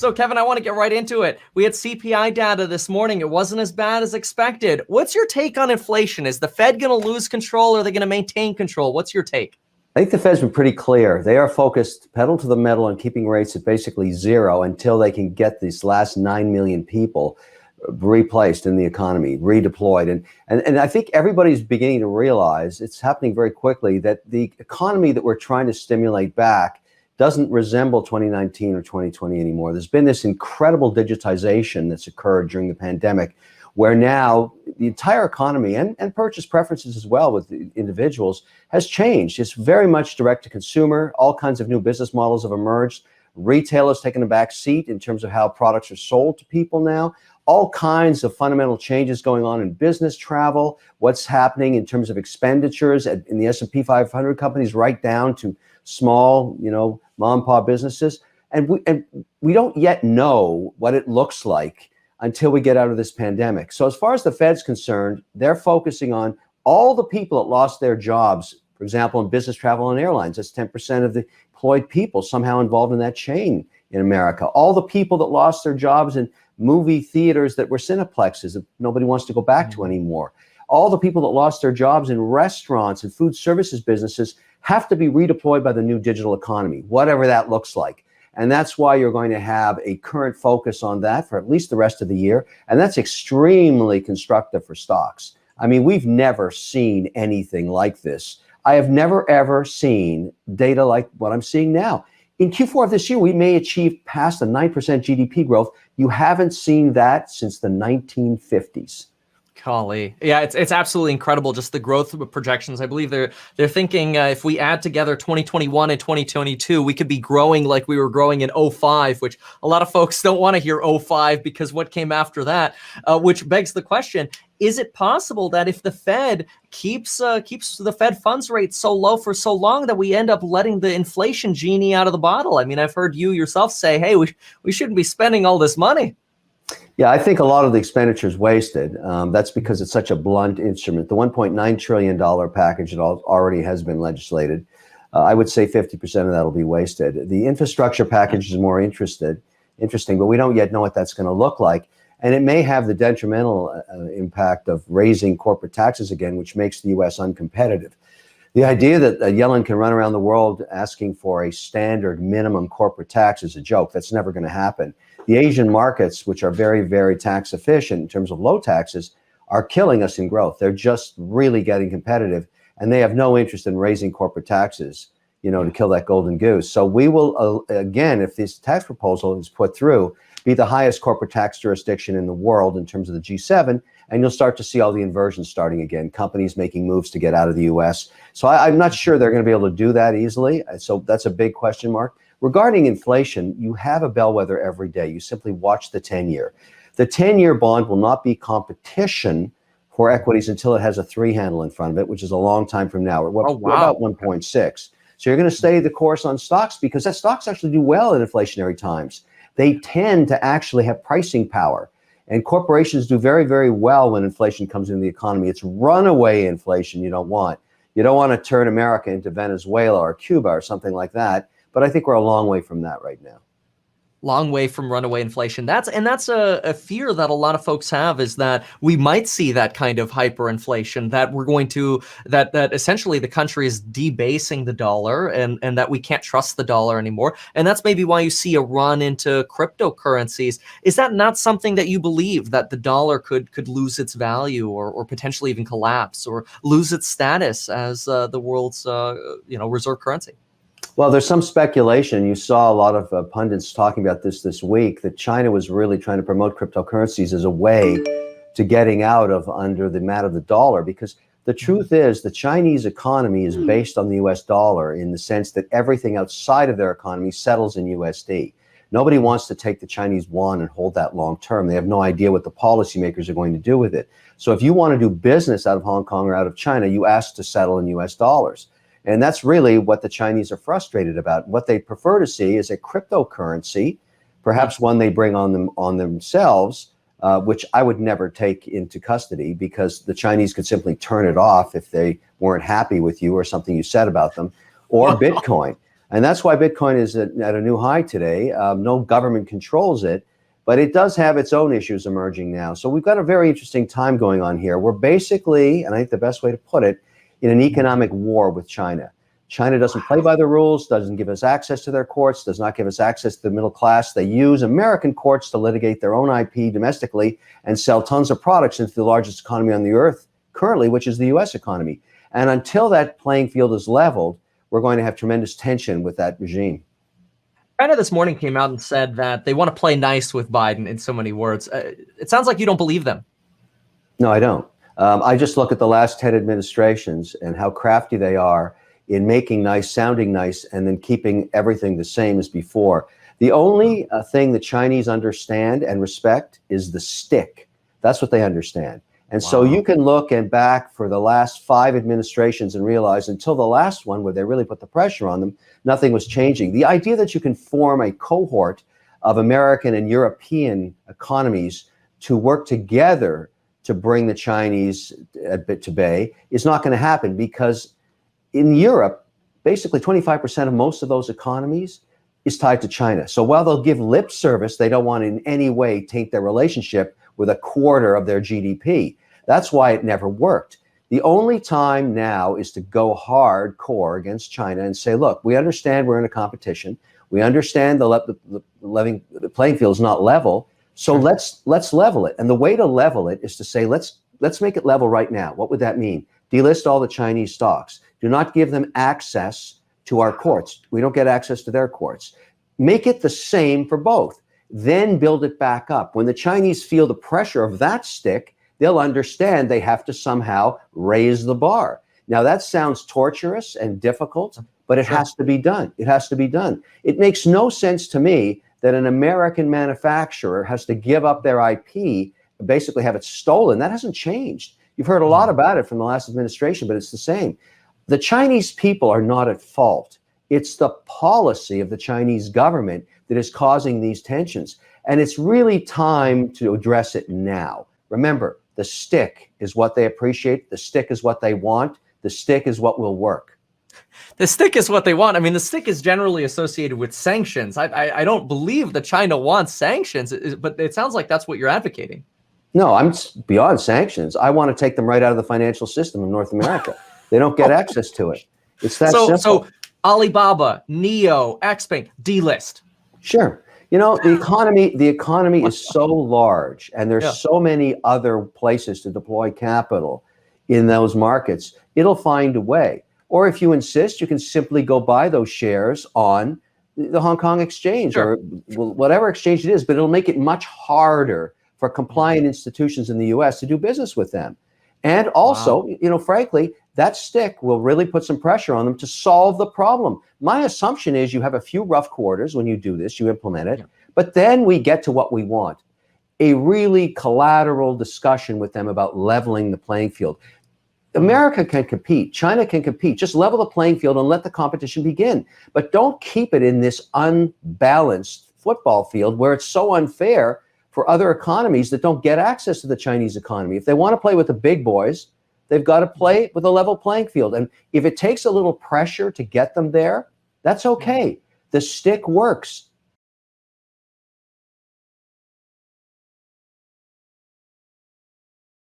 So, Kevin, I want to get right into it. We had CPI data this morning. It wasn't as bad as expected. What's your take on inflation? Is the Fed going to lose control or are they going to maintain control? What's your take? I think the Fed's been pretty clear. They are focused pedal to the metal on keeping rates at basically zero until they can get these last 9 million people replaced in the economy, redeployed. And I think everybody's beginning to realize, it's happening very quickly, that the economy that we're trying to stimulate back doesn't resemble 2019 or 2020 anymore. There's been this incredible digitization that's occurred during the pandemic, where now the entire economy and purchase preferences as well with individuals has changed. It's very much direct to consumer. All kinds of new business models have emerged. Retail has taken a back seat in terms of how products are sold to people now. All kinds of fundamental changes going on in business travel, what's happening in terms of expenditures in the S&P 500 companies right down to small, mom and pop businesses. And we don't yet know what it looks like until we get out of this pandemic. So as far as the Fed's concerned, they're focusing on all the people that lost their jobs, for example, in business travel and airlines. That's 10% of the employed people somehow involved in that chain in America. All the people that lost their jobs in movie theaters that were cineplexes that nobody wants to go back to anymore. All the people that lost their jobs in restaurants and food services businesses have to be redeployed by the new digital economy, whatever that looks like. And that's why you're going to have a current focus on that for at least the rest of the year. And that's extremely constructive for stocks. I mean, we've never seen anything like this. I have never, ever seen data like what I'm seeing now. In Q4 of this year, we may achieve past a 9% GDP growth. You haven't seen that since the 1950s. Golly. Yeah, it's absolutely incredible, just the growth projections. I believe they're thinking if we add together 2021 and 2022, we could be growing like we were growing in 05, which a lot of folks don't want to hear 05 because what came after that, which begs the question, is it possible that if the Fed keeps the Fed funds rate so low for so long that we end up letting the inflation genie out of the bottle? I mean, I've heard you yourself say, hey, we shouldn't be spending all this money. Yeah, I think a lot of the expenditure is wasted. That's because it's such a blunt instrument. The $1.9 trillion package that already has been legislated, I would say 50% of that will be wasted. The infrastructure package is more interesting, but we don't yet know what that's going to look like. And it may have the detrimental impact of raising corporate taxes again, which makes the U.S. uncompetitive. The idea that Yellen can run around the world asking for a standard minimum corporate tax is a joke. That's never going to happen. The Asian markets, which are very, very tax efficient in terms of low taxes, are killing us in growth. They're just really getting competitive, and they have no interest in raising corporate taxes, to kill that golden goose. So we will, again, if this tax proposal is put through, be the highest corporate tax jurisdiction in the world in terms of the G7, and you'll start to see all the inversions starting again, companies making moves to get out of the U.S. So I'm not sure they're going to be able to do that easily. So that's a big question mark. Regarding inflation, you have a bellwether every day. You simply watch the 10-year. The 10-year bond will not be competition for equities until it has a 3 handle in front of it, which is a long time from now. We're about 1.6. So you're going to stay the course on stocks because that stocks actually do well in inflationary times. They tend to actually have pricing power. And corporations do very, very well when inflation comes into the economy. It's runaway inflation you don't want. You don't want to turn America into Venezuela or Cuba or something like that. But I think we're a long way from that right now. Long way from runaway inflation. That's a fear that a lot of folks have, is that we might see that kind of hyperinflation, that we're going to, that essentially the country is debasing the dollar and that we can't trust the dollar anymore. And that's maybe why you see a run into cryptocurrencies. Is that not something that you believe, that the dollar could lose its value or potentially even collapse or lose its status as the world's reserve currency? Well, there's some speculation. You saw a lot of pundits talking about this week, that China was really trying to promote cryptocurrencies as a way to getting out of under the mat of the dollar. Because the truth is, the Chinese economy is based on the US dollar in the sense that everything outside of their economy settles in USD. Nobody wants to take the Chinese yuan and hold that long term. They have no idea what the policymakers are going to do with it. So if you want to do business out of Hong Kong or out of China, you ask to settle in US dollars. And that's really what the Chinese are frustrated about. What they prefer to see is a cryptocurrency, perhaps one they bring on themselves, which I would never take into custody, because the Chinese could simply turn it off if they weren't happy with you or something you said about them, or Bitcoin. And that's why Bitcoin is at a new high today. No government controls it, but it does have its own issues emerging now. So we've got a very interesting time going on here. We're basically, and I think the best way to put it, in an economic war with China. China doesn't play by the rules, doesn't give us access to their courts, does not give us access to the middle class. They use American courts to litigate their own IP domestically and sell tons of products into the largest economy on the earth currently, which is the US economy. And until that playing field is leveled, we're going to have tremendous tension with that regime. China this morning came out and said that they want to play nice with Biden in so many words. It sounds like you don't believe them. No, I don't. I just look at the last 10 administrations and how crafty they are in making nice, sounding nice, and then keeping everything the same as before. The only thing the Chinese understand and respect is the stick. That's what they understand. And so you can look and back for the last 5 administrations and realize until the last one, where they really put the pressure on them, nothing was changing. The idea that you can form a cohort of American and European economies to work together to bring the Chinese to bay is not going to happen, because in Europe, basically 25% of most of those economies is tied to China. So while they'll give lip service, they don't want to in any way taint their relationship with a quarter of their GDP. That's why it never worked. The only time now is to go hardcore against China and say, look, we understand we're in a competition. We understand the playing field is not level. So let's level it. And the way to level it is to say, let's make it level right now. What would that mean? Delist all the Chinese stocks. Do not give them access to our courts. We don't get access to their courts. Make it the same for both. Then build it back up. When the Chinese feel the pressure of that stick, they'll understand they have to somehow raise the bar. Now, that sounds torturous and difficult, but it has to be done. It has to be done. It makes no sense to me that an American manufacturer has to give up their IP, basically have it stolen. That hasn't changed. You've heard a lot about it from the last administration, but it's the same. The Chinese people are not at fault. It's the policy of the Chinese government that is causing these tensions. And it's really time to address it now. Remember, the stick is what they appreciate. The stick is what they want. The stick is what will work. The stick is what they want. I mean, the stick is generally associated with sanctions. I don't believe that China wants sanctions, but it sounds like that's what you're advocating. No, I'm beyond sanctions. I want to take them right out of the financial system of North America. They don't get access to it. It's that simple. So Alibaba, Neo, Xpeng, delist. Sure. You know, the economy is so large, and there's so many other places to deploy capital in those markets. It'll find a way. Or if you insist, you can simply go buy those shares on the Hong Kong exchange or whatever exchange it is, but it'll make it much harder for compliant institutions in the US to do business with them. And also, you know, frankly, that stick will really put some pressure on them to solve the problem. My assumption is you have a few rough quarters when you do this, you implement it, but then we get to what we want, a really collateral discussion with them about leveling the playing field. America can compete, China can compete, just level the playing field and let the competition begin. But don't keep it in this unbalanced football field where it's so unfair for other economies that don't get access to the Chinese economy. If they want to play with the big boys, they've got to play with a level playing field. And if it takes a little pressure to get them there, that's okay. The stick works.